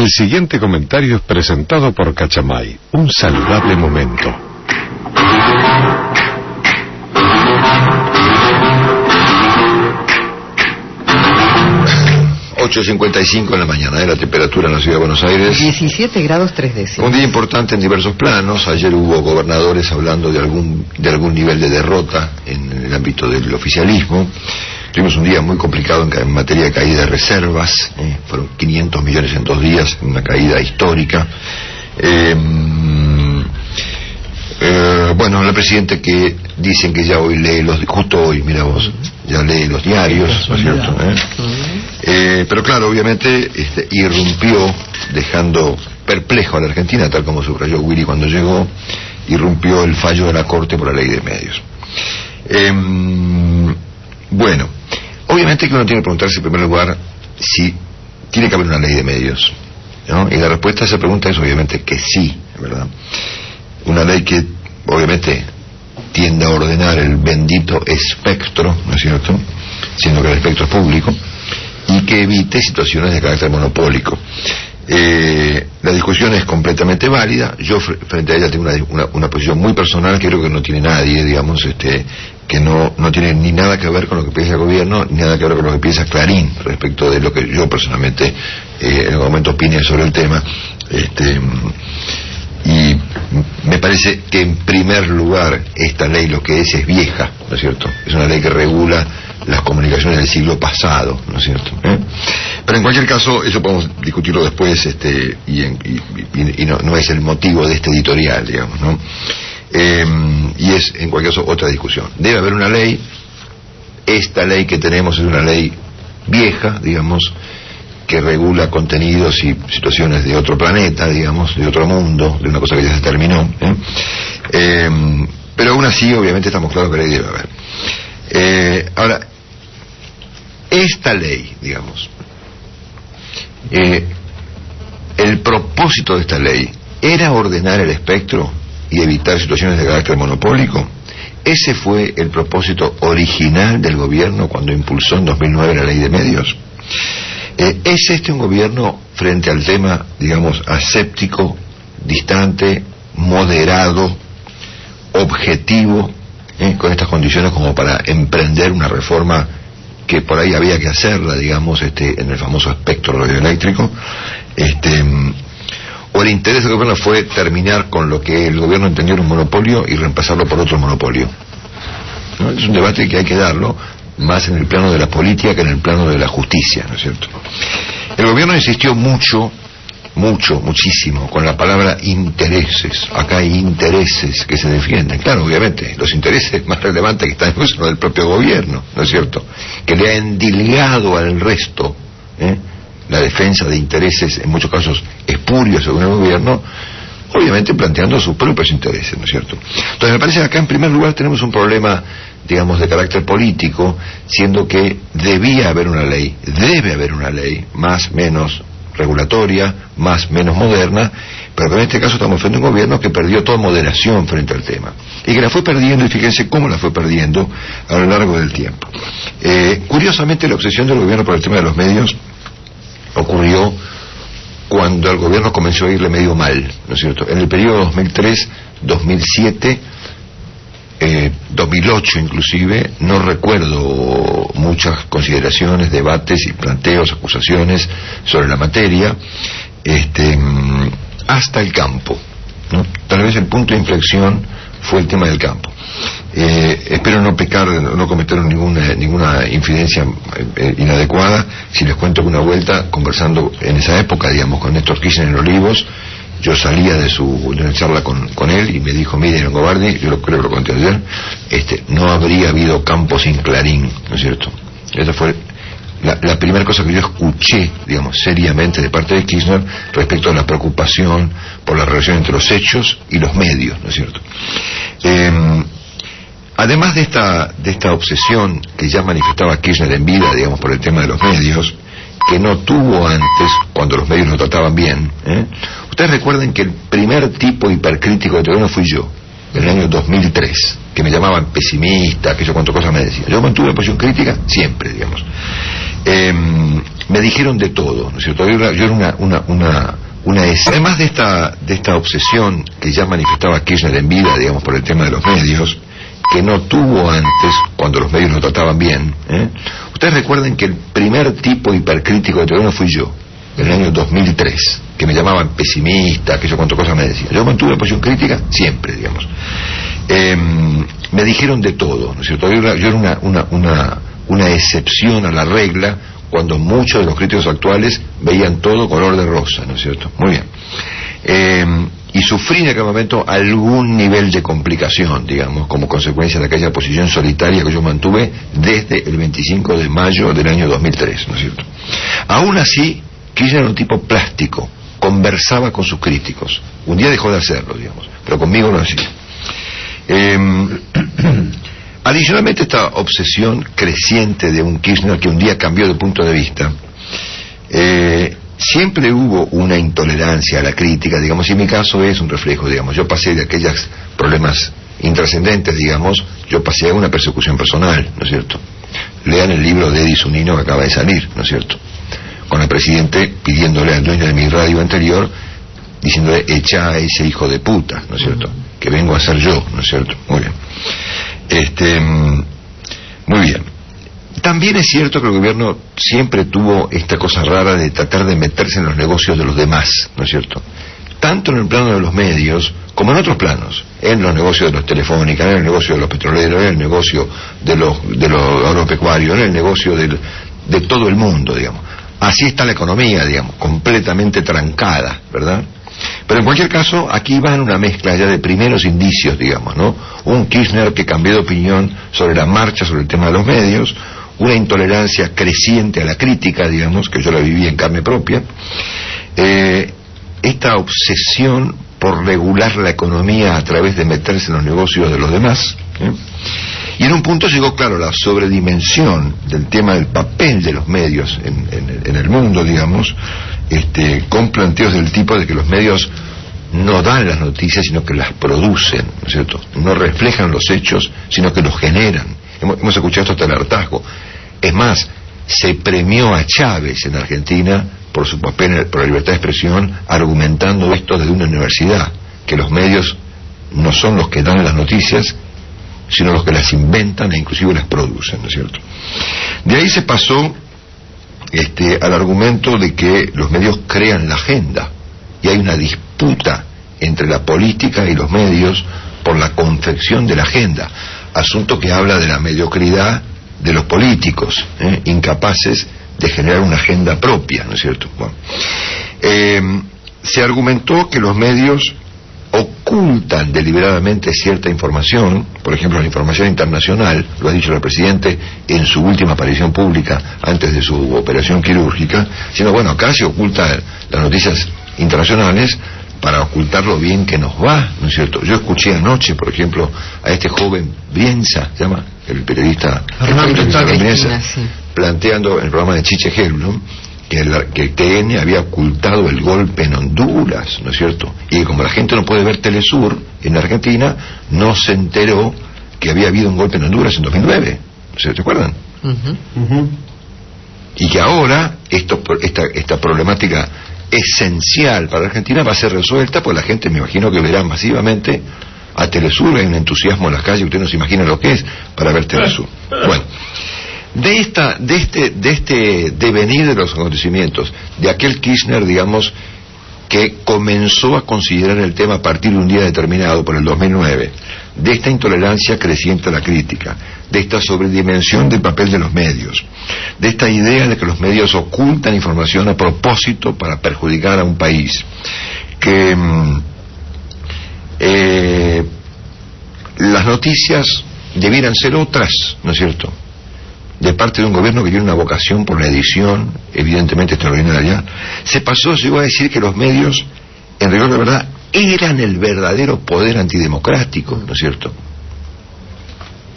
El siguiente comentario es presentado por Cachamay, un saludable momento. ...8:55 en la mañana, la temperatura en la ciudad de Buenos Aires... 17 grados 3 décimos. Un día importante en diversos planos. Ayer hubo gobernadores hablando de algún nivel de derrota en el ámbito del oficialismo. Tuvimos un día muy complicado en materia de caída de reservas. Fueron 500 millones en 2 días, una caída histórica. Bueno, la presidenta que dicen que ya hoy lee justo hoy, mira vos, ya lee los diarios, ¿no es cierto? Pero claro, obviamente irrumpió, dejando perplejo a la Argentina, tal como subrayó Willy cuando llegó, irrumpió el fallo de la Corte por la ley de medios. Bueno, obviamente que uno tiene que preguntarse en primer lugar si tiene que haber una ley de medios, ¿no? Y la respuesta a esa pregunta es obviamente que sí, ¿verdad? Una ley que obviamente tiende a ordenar el bendito espectro, ¿no es cierto?, siendo que el espectro es público, y que evite situaciones de carácter monopólico. La discusión es completamente válida. Yo frente a ella tengo una posición muy personal que creo que no tiene nadie, digamos, que no tiene ni nada que ver con lo que piensa el gobierno, ni nada que ver con lo que piensa Clarín respecto de lo que yo personalmente en el momento opine sobre el tema. Y me parece que en primer lugar esta ley lo que es vieja, ¿no es cierto? Es una ley que regula las comunicaciones del siglo pasado, ¿no es cierto? Pero en cualquier caso, eso podemos discutirlo después, y no es el motivo de este editorial, digamos, ¿no? Y es en cualquier caso otra discusión. Debe haber una ley. Esta ley que tenemos es una ley vieja, digamos, que regula contenidos y situaciones de otro planeta, digamos, de otro mundo, de una cosa que ya se terminó. Pero aún así, obviamente, estamos claros que ley debe haber. Ahora, esta ley, digamos, el propósito de esta ley era ordenar el espectro y evitar situaciones de carácter monopólico. Ese fue el propósito original del gobierno cuando impulsó en 2009 la ley de medios. ¿Es este un gobierno frente al tema, digamos, aséptico, distante, moderado, objetivo, con estas condiciones como para emprender una reforma que por ahí había que hacerla, digamos, en el famoso espectro radioeléctrico? ¿O el interés del gobierno fue terminar con lo que el gobierno entendió en un monopolio y reemplazarlo por otro monopolio? ¿No? Es un debate que hay que darlo más en el plano de la política que en el plano de la justicia, ¿no es cierto? El gobierno insistió muchísimo con la palabra intereses. Acá hay intereses que se defienden. Claro, obviamente, los intereses más relevantes que están en uso del propio gobierno, ¿no es cierto?, que le ha endilgado al resto, la defensa de intereses, en muchos casos espurios según el gobierno, obviamente planteando sus propios intereses, ¿no es cierto? Entonces me parece que acá en primer lugar tenemos un problema, digamos, de carácter político, siendo que debe haber una ley, más menos regulatoria, menos moderna, pero que en este caso estamos frente a un gobierno que perdió toda moderación frente al tema, y que la fue perdiendo, y fíjense cómo la fue perdiendo a lo largo del tiempo. Curiosamente, la obsesión del gobierno por el tema de los medios ocurrió cuando al gobierno comenzó a irle medio mal, ¿no es cierto? En el periodo 2003-2007, 2008 inclusive, no recuerdo muchas consideraciones, debates y planteos, acusaciones sobre la materia, hasta el campo, ¿no? Tal vez el punto de inflexión fue el tema del campo. Espero no pecar, no cometer ninguna infidencia inadecuada si les cuento que una vuelta, conversando en esa época, digamos, con Néstor Kirchner en Olivos, yo salía de una charla con él y me dijo: mire, Longobardi, yo creo que lo conté ayer, no habría habido campo sin Clarín, ¿no es cierto? Esa fue la primera cosa que yo escuché, digamos, seriamente de parte de Kirchner respecto a la preocupación por la relación entre los hechos y los medios, ¿no es cierto? Además de esta obsesión que ya manifestaba Kirchner en vida, digamos, por el tema de los medios, que no tuvo antes cuando los medios lo trataban bien, ustedes recuerden que el primer tipo hipercrítico de gobierno fui yo, en el año 2003, que me llamaban pesimista, que yo cuántas cosas me decían. Yo mantuve posición crítica siempre, digamos. Me dijeron de todo, ¿no es cierto? Yo era además de esta obsesión que ya manifestaba Kirchner en vida, digamos, por el tema de los medios, que no tuvo antes, cuando los medios lo trataban bien, Ustedes recuerden que el primer tipo hipercrítico de Teodoro fui yo, en el año 2003, que me llamaban pesimista, que yo cuántas cosas me decían. Yo mantuve una posición crítica siempre, digamos. Me dijeron de todo, ¿no es cierto? Yo era una excepción a la regla, cuando muchos de los críticos actuales veían todo color de rosa, ¿no es cierto? Muy bien. Y sufrí en aquel momento algún nivel de complicación, digamos, como consecuencia de aquella posición solitaria que yo mantuve desde el 25 de mayo del año 2003, ¿no es cierto? Aún así, Kirchner era un tipo plástico, conversaba con sus críticos. Un día dejó de hacerlo, digamos, pero conmigo lo hacía. Adicionalmente, esta obsesión creciente de un Kirchner que un día cambió de punto de vista, siempre hubo una intolerancia a la crítica, digamos, y en mi caso es un reflejo, digamos. Yo pasé de aquellos problemas intrascendentes, digamos, yo pasé a una persecución personal, ¿no es cierto? Lean el libro de Eddie Zunino que acaba de salir, ¿no es cierto? Con el presidente pidiéndole al dueño de mi radio anterior, diciéndole, echa a ese hijo de puta, ¿no es cierto? Que vengo a ser yo, ¿no es cierto? Muy bien. Muy bien. También es cierto que el gobierno siempre tuvo esta cosa rara de tratar de meterse en los negocios de los demás, ¿no es cierto? Tanto en el plano de los medios como en otros planos, en los negocios de los telefónicas, en el negocio de los petroleros, en el negocio de los agropecuarios, en el negocio de todo el mundo, digamos. Así está la economía, digamos, completamente trancada, ¿verdad? Pero en cualquier caso, aquí va en una mezcla ya de primeros indicios, digamos, ¿no? Un Kirchner que cambió de opinión sobre la marcha, sobre el tema de los medios, una intolerancia creciente a la crítica, digamos, que yo la viví en carne propia, esta obsesión por regular la economía a través de meterse en los negocios de los demás, y en un punto llegó, claro, la sobredimensión del tema del papel de los medios en el mundo, digamos, con planteos del tipo de que los medios no dan las noticias, sino que las producen, ¿no es cierto? No reflejan los hechos, sino que los generan. Hemos escuchado esto hasta el hartazgo. Es más, se premió a Chávez en Argentina por su papel por la libertad de expresión, argumentando esto desde una universidad, que los medios no son los que dan las noticias, sino los que las inventan e inclusive las producen, ¿no es cierto? De ahí se pasó al argumento de que los medios crean la agenda, y hay una disputa entre la política y los medios por la confección de la agenda, asunto que habla de la mediocridad de los políticos, incapaces de generar una agenda propia, ¿no es cierto? Bueno, se argumentó que los medios ocultan deliberadamente cierta información, por ejemplo la información internacional, lo ha dicho el presidente en su última aparición pública antes de su operación quirúrgica, sino bueno, acá se ocultan las noticias internacionales para ocultar lo bien que nos va, ¿no es cierto? Yo escuché anoche, por ejemplo, a este joven Brienza, se llama el periodista Brienza, planteando en el programa de Chiche Helblum que TN había ocultado el golpe en Honduras, ¿no es cierto? Y como la gente no puede ver Telesur en Argentina, no se enteró que había habido un golpe en Honduras en 2009, ¿se acuerdan? Y que ahora esta problemática esencial para Argentina va a ser resuelta, pues la gente me imagino que verá masivamente a Telesur. Hay un entusiasmo en las calles, usted no se imagina lo que es para ver Telesur. Bueno, de este devenir de los acontecimientos, de aquel Kirchner, digamos, que comenzó a considerar el tema a partir de un día determinado, por el 2009, de esta intolerancia creciente a la crítica, de esta sobredimensión del papel de los medios, de esta idea de que los medios ocultan información a propósito para perjudicar a un país, que las noticias debieran ser otras, ¿no es cierto?, de parte de un gobierno que tiene una vocación por la edición evidentemente extraordinaria. Llegó a decir que los medios, en rigor de verdad, eran el verdadero poder antidemocrático, ¿no es cierto?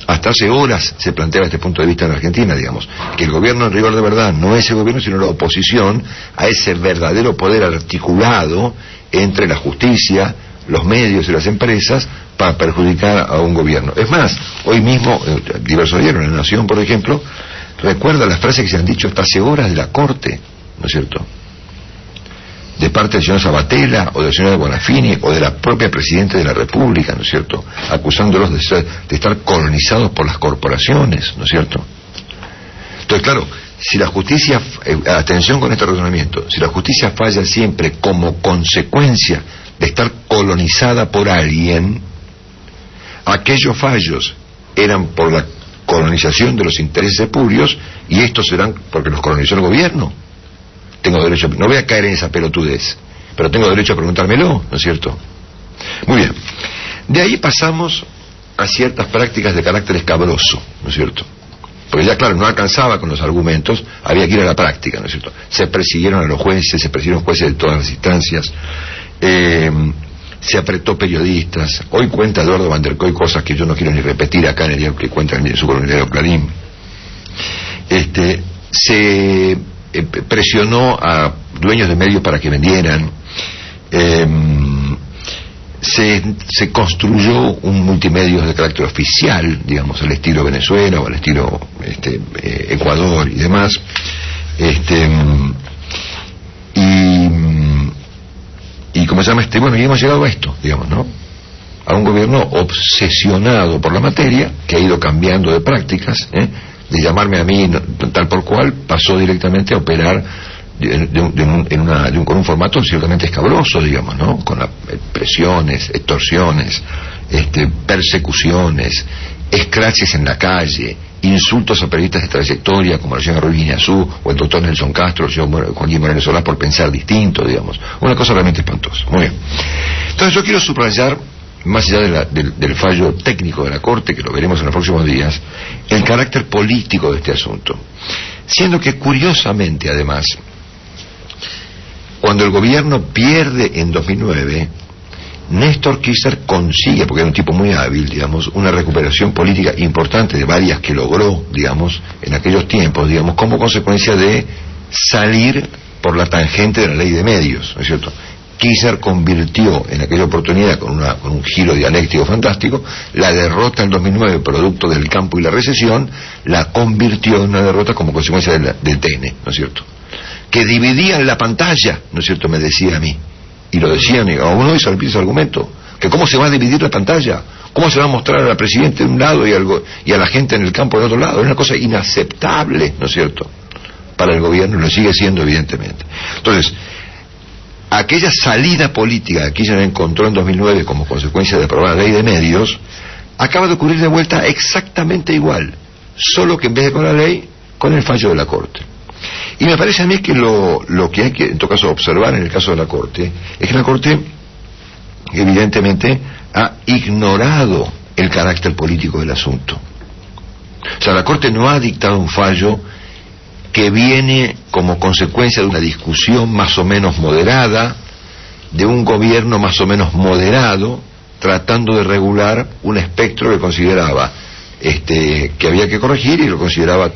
Hasta hace horas se planteaba este punto de vista en Argentina, digamos, que el gobierno en rigor de verdad no es el gobierno, sino la oposición a ese verdadero poder articulado entre la justicia, los medios y las empresas para perjudicar a un gobierno. Es más, hoy mismo, diversos diarios, La Nación, por ejemplo, recuerda las frases que se han dicho hasta hace horas de la Corte, ¿no es cierto?, de parte del señor Sabatella o del señor Bonafini o de la propia Presidenta de la República, ¿no es cierto?, acusándolos de estar colonizados por las corporaciones, ¿no es cierto? Entonces, claro, si la justicia, atención con este razonamiento, si la justicia falla siempre como consecuencia de estar colonizada por alguien, aquellos fallos eran por la colonización de los intereses espurios y estos serán porque los colonizó el gobierno. Tengo derecho, no voy a caer en esa pelotudez, pero tengo derecho a preguntármelo, ¿no es cierto? Muy bien. De ahí pasamos a ciertas prácticas de carácter escabroso, ¿no es cierto? Porque ya, claro, no alcanzaba con los argumentos, había que ir a la práctica, ¿no es cierto? Se persiguieron a los jueces, se persiguieron jueces de todas las instancias, se apretó periodistas. Hoy cuenta Eduardo Van der Koy cosas que yo no quiero ni repetir acá en el diario que cuenta en su coloniario Clarín. Se presionó a dueños de medios para que vendieran, se construyó un multimedia de carácter oficial, digamos, al estilo Venezuela o al estilo Ecuador y demás, y como se llama bueno, y hemos llegado a esto, digamos, ¿no?, a un gobierno obsesionado por la materia, que ha ido cambiando de prácticas, de llamarme a mí tal por cual, pasó directamente a operar con un formato ciertamente escabroso, digamos, ¿no?, con presiones, extorsiones, persecuciones, escraches en la calle, insultos a periodistas de trayectoria como la señora Ruiz Guiñazú o el doctor Nelson Castro, el señor Joaquín Moreno Solá, por pensar distinto, digamos, una cosa realmente espantosa. Muy bien. Entonces yo quiero subrayar, más allá del fallo técnico de la Corte, que lo veremos en los próximos días, el carácter político de este asunto, siendo que curiosamente, además, cuando el gobierno pierde en 2009, Néstor Kirchner consigue, porque era un tipo muy hábil, digamos, una recuperación política importante, de varias que logró, digamos, en aquellos tiempos, digamos, como consecuencia de salir por la tangente de la ley de medios, ¿no es cierto? Kirchner convirtió en aquella oportunidad, con un giro dialéctico fantástico, la derrota en 2009, producto del campo y la recesión, la convirtió en una derrota como consecuencia del TN, ¿no es cierto?, que dividían la pantalla, ¿no es cierto?, me decía a mí, y lo decían, y a uno hizo el argumento, que cómo se va a dividir la pantalla, cómo se va a mostrar a la Presidenta de un lado y a la gente en el campo del otro lado. Es una cosa inaceptable, ¿no es cierto?, para el gobierno, y lo sigue siendo evidentemente. Entonces, aquella salida política que Kirchner encontró en 2009 como consecuencia de aprobar la ley de medios, acaba de ocurrir de vuelta exactamente igual, solo que en vez de con la ley, con el fallo de la Corte. Y me parece a mí que lo que hay que, en todo caso, observar en el caso de la Corte, es que la Corte, evidentemente, ha ignorado el carácter político del asunto. O sea, la Corte no ha dictado un fallo que viene como consecuencia de una discusión más o menos moderada, de un gobierno más o menos moderado, tratando de regular un espectro que consideraba que había que corregir y lo consideraba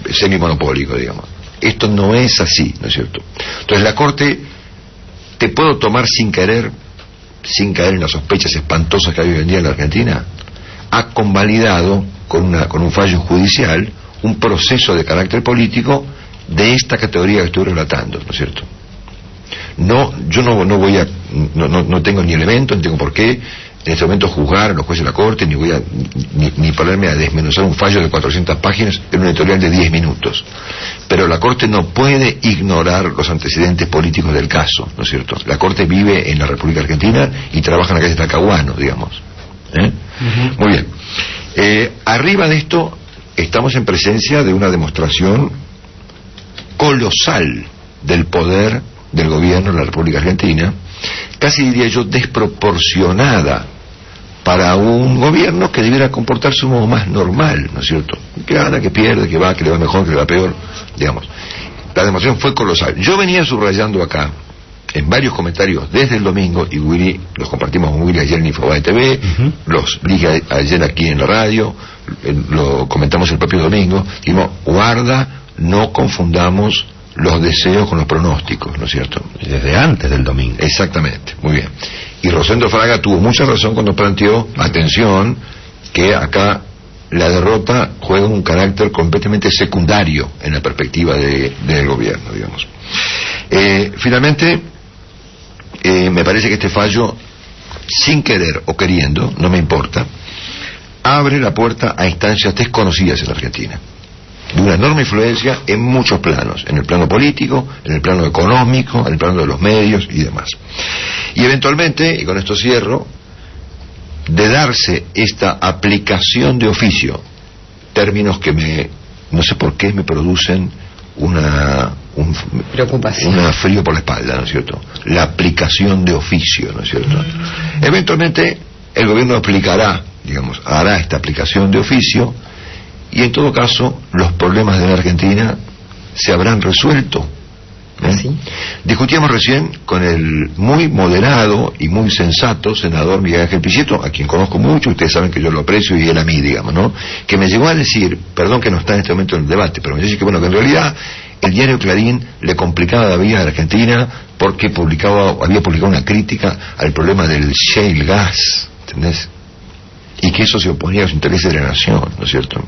semimonopólico, digamos. Esto no es así, ¿no es cierto? Entonces la Corte, te puedo tomar sin caer en las sospechas espantosas que hay hoy en día en la Argentina, ha convalidado con un fallo judicial un proceso de carácter político de esta categoría que estoy relatando, ¿no es cierto? No, yo no tengo ni elementos, no tengo por qué en este momento juzgar a los jueces de la Corte, ni ponerme a desmenuzar un fallo de 400 páginas en un editorial de 10 minutos. Pero la Corte no puede ignorar los antecedentes políticos del caso, ¿no es cierto? La Corte vive en la República Argentina y trabaja en la calle Talcahuano, digamos. Muy bien. Arriba de esto, estamos en presencia de una demostración colosal del poder del gobierno de la República Argentina, casi diría yo desproporcionada para un gobierno que debiera comportarse un modo más normal, ¿no es cierto? Que gana, que pierde, que va, que le va mejor, que le va peor, digamos. La demostración fue colosal. Yo venía subrayando acá, en varios comentarios desde el domingo, y Willy, los compartimos con Willy ayer en Infobae TV, los dije ayer aquí en la radio, lo comentamos el propio domingo, dijimos, guarda, no confundamos los deseos con los pronósticos, ¿no es cierto? Desde antes del domingo. Exactamente, muy bien. Y Rosendo Fraga tuvo mucha razón cuando planteó, atención, que acá la derrota juega un carácter completamente secundario en la perspectiva del gobierno, digamos. Finalmente, me parece que este fallo, sin querer o queriendo, no me importa, abre la puerta a instancias desconocidas en la Argentina, de una enorme influencia en muchos planos, en el plano político, en el plano económico, en el plano de los medios y demás. Y eventualmente, y con esto cierro, de darse esta aplicación de oficio, términos que no sé por qué me producen preocupación, frío por la espalda, ¿no es cierto? La aplicación de oficio, ¿no es cierto? Eventualmente el gobierno aplicará, digamos, hará esta aplicación de oficio, y en todo caso los problemas de la Argentina se habrán resuelto. ¿Sí? Discutíamos recién con el muy moderado y muy sensato senador Miguel Ángel Pichetto, a quien conozco mucho, ustedes saben que yo lo aprecio y él a mí, digamos, ¿no? Que me llegó a decir, perdón que no está en este momento en el debate, pero me dice que bueno, que en realidad el diario Clarín le complicaba la vida a la Argentina porque había publicado una crítica al problema del shale gas, ¿entendés? Y que eso se oponía a los intereses de la nación, ¿no es cierto?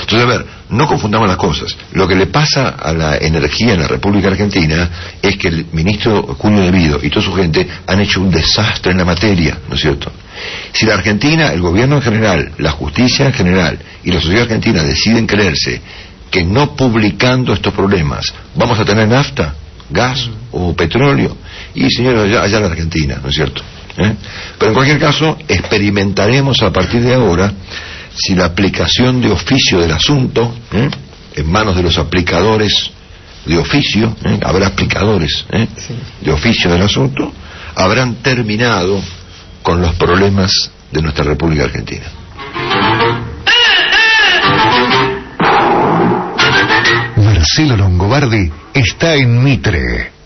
Entonces, a ver, no confundamos las cosas. Lo que le pasa a la energía en la República Argentina es que el ministro Julio De Vido y toda su gente han hecho un desastre en la materia, ¿no es cierto? Si la Argentina, el gobierno en general, la justicia en general y la sociedad argentina deciden creerse que no publicando estos problemas vamos a tener nafta, gas o petróleo, y señores, allá en la Argentina, ¿no es cierto? Pero en cualquier caso, experimentaremos a partir de ahora si la aplicación de oficio del asunto, en manos de los aplicadores de oficio, habrá aplicadores de oficio del asunto, habrán terminado con los problemas de nuestra República Argentina. Marcelo Longobardi está en Mitre.